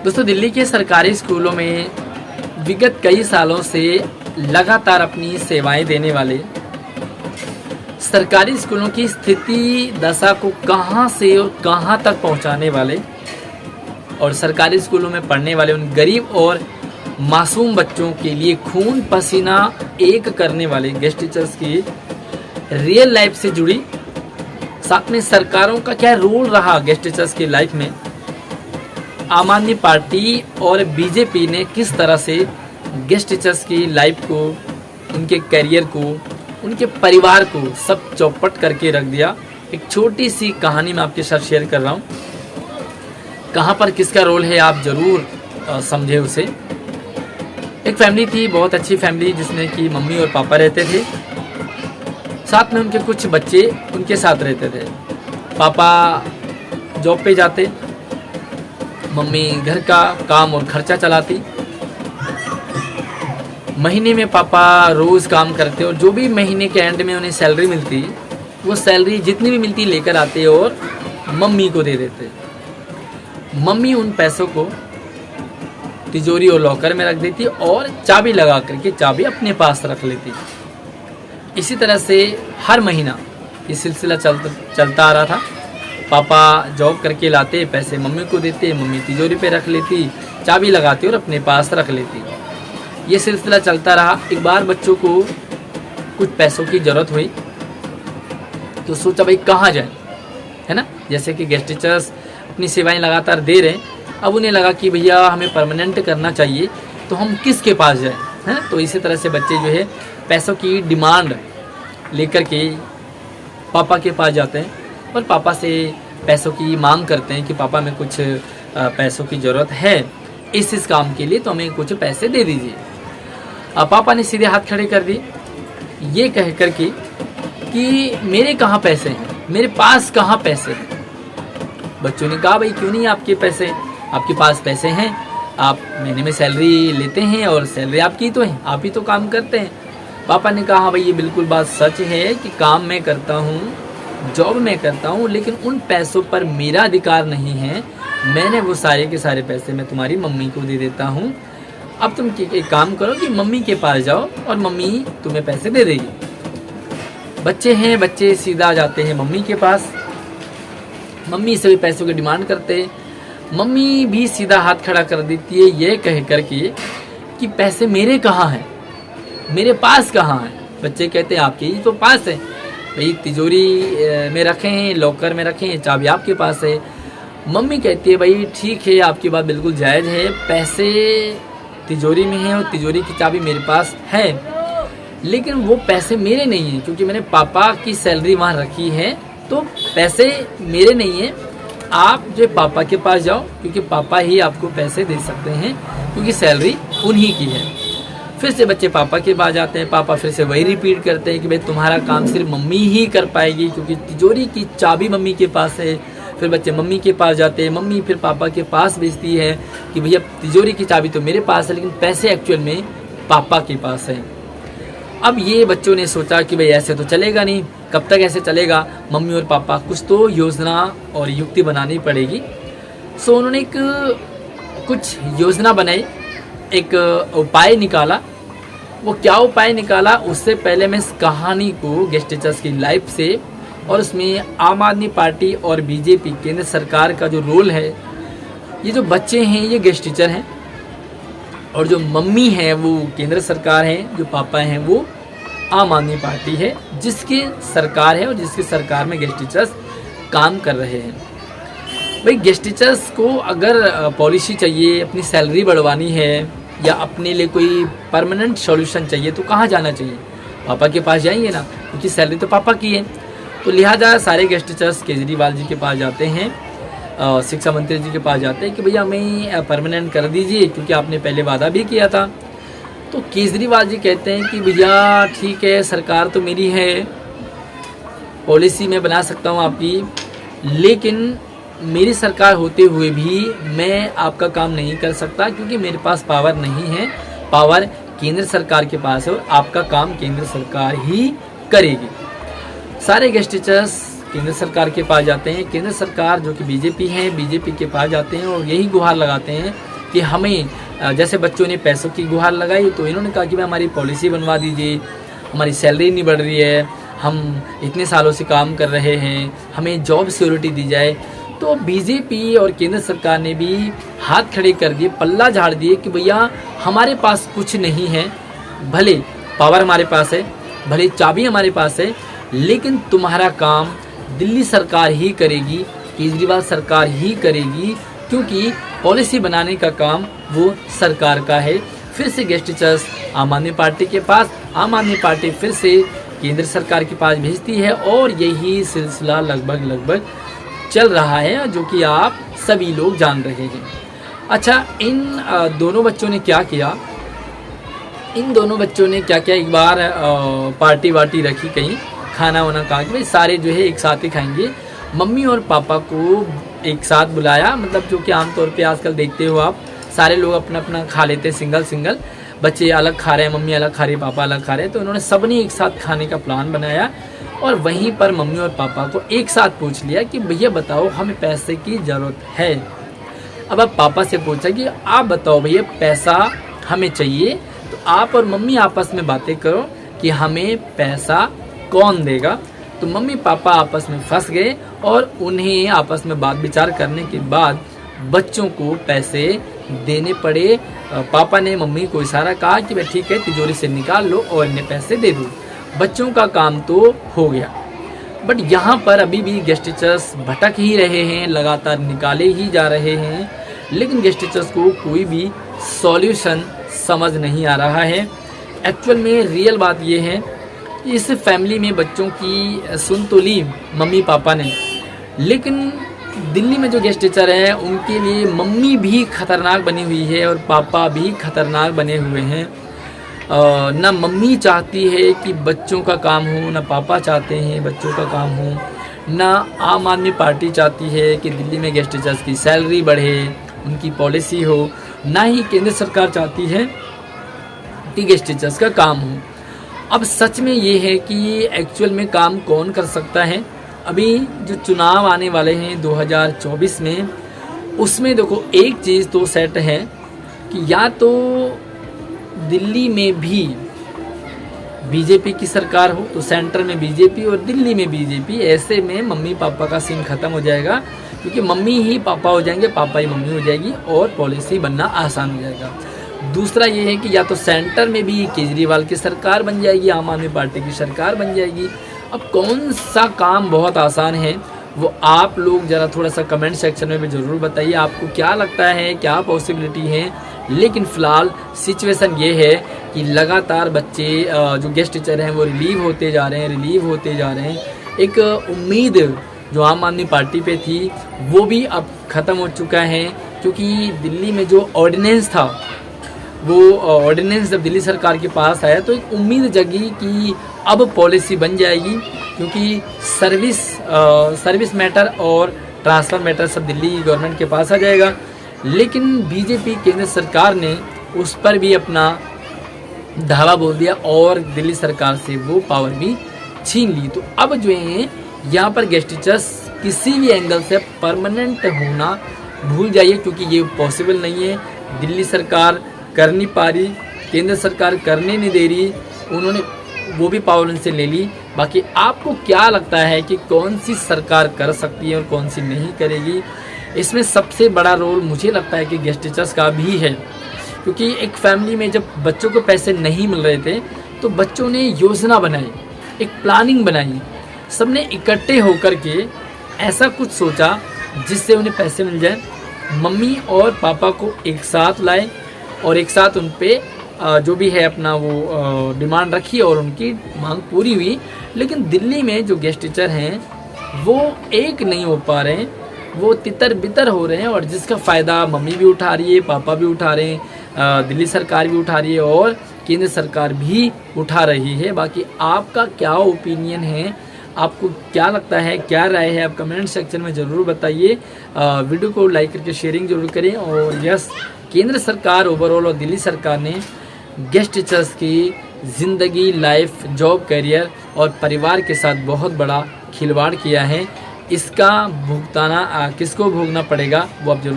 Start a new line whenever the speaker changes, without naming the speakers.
दोस्तों, दिल्ली के सरकारी स्कूलों में विगत कई सालों से लगातार अपनी सेवाएं देने वाले सरकारी स्कूलों की स्थिति दशा को कहां से और कहां तक पहुंचाने वाले और सरकारी स्कूलों में पढ़ने वाले उन गरीब और मासूम बच्चों के लिए खून पसीना एक करने वाले गेस्ट टीचर्स की रियल लाइफ से जुड़ी, साथ में सरकारों का क्या रोल रहा गेस्ट टीचर्स की लाइफ में, आम आदमी पार्टी और बीजेपी ने किस तरह से गेस्ट टीचर्स की लाइफ को, उनके करियर को, उनके परिवार को सब चौपट करके रख दिया। एक छोटी सी कहानी मैं आपके साथ शेयर कर रहा हूँ। कहाँ पर किसका रोल है आप ज़रूर समझे उसे। एक फैमिली थी, बहुत अच्छी फैमिली, जिसमें कि मम्मी और पापा रहते थे, साथ में उनके कुछ बच्चे उनके साथ रहते थे। पापा जॉब पे जाते, मम्मी घर का काम और खर्चा चलाती। महीने में पापा रोज़ काम करते और जो भी महीने के एंड में उन्हें सैलरी मिलती, वो सैलरी जितनी भी मिलती लेकर आते और मम्मी को दे देते। मम्मी उन पैसों को तिजोरी और लॉकर में रख देती और चाबी लगा करके चाबी अपने पास रख लेती। इसी तरह से हर महीना ये सिलसिला चलता आ रहा था। पापा जॉब करके लाते, पैसे मम्मी को देते, मम्मी तिजोरी पे रख लेती, चाबी लगाती और अपने पास रख लेती। ये सिलसिला चलता रहा। एक बार बच्चों को कुछ पैसों की ज़रूरत हुई तो सोचा भाई कहाँ जाए, है ना। जैसे कि गेस्ट टीचर्स अपनी सेवाएं लगातार दे रहे हैं, अब उन्हें लगा कि भैया हमें परमानेंट करना चाहिए तो हम किसके पास जाएं, हैं। तो इसी तरह से बच्चे जो है पैसों की डिमांड लेकर के पापा के पास जाते हैं और पापा से पैसों की मांग करते हैं कि पापा में कुछ पैसों की ज़रूरत है इस काम के लिए, तो हमें कुछ पैसे दे दीजिए। अब पापा ने सीधे हाथ खड़े कर दिए, ये कह कर के कि मेरे कहाँ पैसे हैं, मेरे पास कहाँ पैसे हैं। बच्चों ने कहा भाई क्यों नहीं आपके पैसे, आपके पास पैसे हैं, आप महीने में सैलरी लेते हैं और सैलरी आपकी तो है, आप ही तो काम करते हैं। पापा ने कहा भाई ये बिल्कुल बात सच है कि काम मैं करता हूँ, जॉब मैं करता हूँ, लेकिन उन पैसों पर मेरा अधिकार नहीं है। मैंने वो सारे के सारे पैसे मैं तुम्हारी मम्मी को दे देता हूँ। अब तुम एक काम करो कि मम्मी के पास जाओ और मम्मी तुम्हें पैसे दे देगी। बच्चे हैं, बच्चे सीधा जाते हैं मम्मी के पास, मम्मी से भी पैसों की डिमांड करते हैं। मम्मी भी सीधा हाथ खड़ा कर देती है ये कह कर के कि पैसे मेरे कहाँ हैं, मेरे पास कहाँ हैं। बच्चे कहते हैं आपके ही तो पास है भाई, तिजोरी में रखे हैं, लॉकर में रखे हैं, चाबी आपके पास है। मम्मी कहती है भाई ठीक है, आपकी बात बिल्कुल जायज़ है, पैसे तिजोरी में हैं और तिजोरी की चाबी मेरे पास है, लेकिन वो पैसे मेरे नहीं हैं क्योंकि मैंने पापा की सैलरी वहाँ रखी है, तो पैसे मेरे नहीं हैं। आप जो पापा के पास जाओ क्योंकि पापा ही आपको पैसे दे सकते हैं क्योंकि सैलरी उन्हीं की है। फिर से बच्चे पापा के पास जाते हैं, पापा फिर से वही रिपीट करते हैं कि भाई तुम्हारा काम सिर्फ मम्मी ही कर पाएगी क्योंकि तिजोरी की चाबी मम्मी के पास है। फिर बच्चे मम्मी के पास जाते हैं, मम्मी फिर पापा के पास भेजती है कि भैया तिजोरी की चाबी तो मेरे पास है लेकिन पैसे एक्चुअल में पापा के पास है। अब ये बच्चों ने सोचा कि भाई ऐसे तो चलेगा नहीं, कब तक ऐसे चलेगा, मम्मी और पापा कुछ तो योजना और युक्ति बनानी पड़ेगी। सो उन्होंने कुछ योजना बनाई, एक उपाय निकाला। वो क्या उपाय निकाला उससे पहले मैं इस कहानी को गेस्ट टीचर्स की लाइफ से और उसमें आम आदमी पार्टी और बीजेपी केंद्र सरकार का जो रोल है, ये जो बच्चे हैं ये गेस्ट टीचर हैं और जो मम्मी है वो केंद्र सरकार है, जो पापा हैं वो आम आदमी पार्टी है जिसकी सरकार है और जिसकी सरकार में गेस्ट टीचर्स काम कर रहे हैं। भाई गेस्ट टीचर्स को अगर पॉलिसी चाहिए, अपनी सैलरी बढ़वानी है या अपने लिए कोई परमानेंट सॉल्यूशन चाहिए तो कहाँ जाना चाहिए, पापा के पास जाएंगे ना, क्योंकि सैलरी तो पापा की है। तो लिहाजा सारे गेस्ट टीचर्स केजरीवाल जी के पास जाते हैं, शिक्षा मंत्री जी के पास जाते हैं कि भैया हमें परमानेंट कर दीजिए क्योंकि आपने पहले वादा भी किया था। तो केजरीवाल जी कहते हैं कि भैया ठीक है, सरकार तो मेरी है, पॉलिसी मैं बना सकता हूँ आपकी, लेकिन मेरी सरकार होते हुए भी मैं आपका काम नहीं कर सकता क्योंकि मेरे पास पावर नहीं है, पावर केंद्र सरकार के पास है और आपका काम केंद्र सरकार ही करेगी। सारे गेस्ट टीचर्स केंद्र सरकार के पास जाते हैं, केंद्र सरकार जो कि बीजेपी है, बीजेपी के पास जाते हैं और यही गुहार लगाते हैं कि हमें जैसे बच्चों ने पैसों की गुहार लगाई तो इन्होंने कहा कि भाई हमारी पॉलिसी बनवा दीजिए, हमारी सैलरी नहीं बढ़ रही है, हम इतने सालों से काम कर रहे हैं, हमें जॉब सिक्योरिटी दी जाए। तो बीजेपी और केंद्र सरकार ने भी हाथ खड़े कर दिए, पल्ला झाड़ दिए कि भैया हमारे पास कुछ नहीं है, भले पावर हमारे पास है, भले चाबी हमारे पास है, लेकिन तुम्हारा काम दिल्ली सरकार ही करेगी, केजरीवाल सरकार ही करेगी, क्योंकि पॉलिसी बनाने का काम वो सरकार का है। फिर से गेस्ट टीचर्स आम आदमी पार्टी के पास, आम आदमी पार्टी फिर से केंद्र सरकार के पास भेजती है और यही सिलसिला लगभग चल रहा है, जो कि आप सभी लोग जान रहे हैं। अच्छा, इन दोनों बच्चों ने क्या किया, एक बार पार्टी वार्टी रखी, कहीं खाना वाना कहा कि भाई सारे जो है एक साथ ही खाएंगे। मम्मी और पापा को एक साथ बुलाया, मतलब जो कि आमतौर पे आजकल देखते हो आप, सारे लोग अपना अपना खा लेते हैं, सिंगल, बच्चे अलग खा रहे हैं, मम्मी अलग खा रही है, पापा अलग खा रहे हैं। तो उन्होंने सबने एक साथ खाने का प्लान बनाया और वहीं पर मम्मी और पापा को एक साथ पूछ लिया कि भैया बताओ हमें पैसे की ज़रूरत है। अब पापा से पूछा कि आप बताओ भैया पैसा हमें चाहिए, तो आप और मम्मी आपस में बातें करो कि हमें पैसा कौन देगा। तो मम्मी पापा आपस में फंस गए और उन्हें आपस में बात विचार करने के बाद बच्चों को पैसे देने पड़े। पापा ने मम्मी को इशारा कहा कि भाई ठीक है, तिजोरी से निकाल लो और इन्हें पैसे दे दो। बच्चों का काम तो हो गया, बट यहाँ पर अभी भी गेस्ट टीचर्स भटक ही रहे हैं, लगातार निकाले ही जा रहे हैं, लेकिन गेस्ट टीचर्स को कोई भी सॉल्यूशन समझ नहीं आ रहा है। एक्चुअल में रियल बात ये है कि इस फैमिली में बच्चों की सुन तो ली मम्मी पापा ने, लेकिन दिल्ली में जो गेस्ट टीचर हैं उनके लिए मम्मी भी खतरनाक बनी हुई है और पापा भी खतरनाक बने हुए हैं। ना मम्मी चाहती है कि बच्चों का काम हो, ना पापा चाहते हैं बच्चों का काम हो, ना आम आदमी पार्टी चाहती है कि दिल्ली में गेस्ट टीचर्स की सैलरी बढ़े, उनकी पॉलिसी हो, ना ही केंद्र सरकार चाहती है कि गेस्ट टीचर्स का काम हो। अब सच में ये है कि एक्चुअल में काम कौन कर सकता है। अभी जो चुनाव आने वाले हैं 2024 में, उसमें देखो एक चीज़ तो सेट है कि या तो दिल्ली में भी बीजेपी की सरकार हो, तो सेंटर में बीजेपी और दिल्ली में बीजेपी, ऐसे में मम्मी पापा का सीन खत्म हो जाएगा, क्योंकि मम्मी ही पापा हो जाएंगे, पापा ही मम्मी हो जाएगी और पॉलिसी बनना आसान हो जाएगा। दूसरा ये है कि या तो सेंटर में भी केजरीवाल की सरकार बन जाएगी, आम आदमी पार्टी की सरकार बन जाएगी। अब कौन सा काम बहुत आसान है वो आप लोग ज़रा थोड़ा सा कमेंट सेक्शन में भी ज़रूर बताइए, आपको क्या लगता है, क्या पॉसिबिलिटी है। लेकिन फ़िलहाल सिचुएशन ये है कि लगातार बच्चे जो गेस्ट टीचर हैं वो रिलीव होते जा रहे हैं। एक उम्मीद जो आम आदमी पार्टी पे थी वो भी अब ख़त्म हो चुका है, क्योंकि दिल्ली में जो ऑर्डिनेंस था, वो ऑर्डिनेंस जब दिल्ली सरकार के पास आया तो एक उम्मीद जगी कि अब पॉलिसी बन जाएगी, क्योंकि सर्विस मैटर और ट्रांसफ़र मैटर सब दिल्ली गवर्नमेंट के पास आ जाएगा। लेकिन बीजेपी केंद्र सरकार ने उस पर भी अपना धावा बोल दिया और दिल्ली सरकार से वो पावर भी छीन ली। तो अब जो है यहाँ पर गेस्ट टीचर्स किसी भी एंगल से परमानेंट होना भूल जाइए, क्योंकि ये पॉसिबल नहीं है। दिल्ली सरकार कर नहीं पा रही, केंद्र सरकार करने नहीं दे रही, उन्होंने वो भी पावर उनसे ले ली। बाकी आपको क्या लगता है कि कौन सी सरकार कर सकती है और कौन सी नहीं करेगी? इसमें सबसे बड़ा रोल मुझे लगता है कि गेस्ट टीचर्स का भी है, क्योंकि एक फैमिली में जब बच्चों को पैसे नहीं मिल रहे थे तो बच्चों ने योजना बनाई, एक प्लानिंग बनाई, सबने इकट्ठे होकर के ऐसा कुछ सोचा जिससे उन्हें पैसे मिल जाए। मम्मी और पापा को एक साथ लाए और एक साथ उन पे जो भी है अपना वो डिमांड रखी और उनकी मांग पूरी हुई। लेकिन दिल्ली में जो गेस्ट टीचर हैं वो एक नहीं हो पा रहे हैं, वो तितर बितर हो रहे हैं, और जिसका फ़ायदा मम्मी भी उठा रही है, पापा भी उठा रहे हैं, दिल्ली सरकार भी उठा रही है और केंद्र सरकार भी उठा रही है। बाकी आपका क्या ओपिनियन है, आपको क्या लगता है, क्या राय है, आप कमेंट सेक्शन में ज़रूर बताइए। वीडियो को लाइक करके शेयरिंग जरूर करें। और यस, केंद्र सरकार ओवरऑल और दिल्ली सरकार ने गेस्ट टीचर्स की ज़िंदगी, लाइफ, जॉब, करियर और परिवार के साथ बहुत बड़ा खिलवाड़ किया है। इसका भुगताना किसको भोगना पड़ेगा वो आप जरूर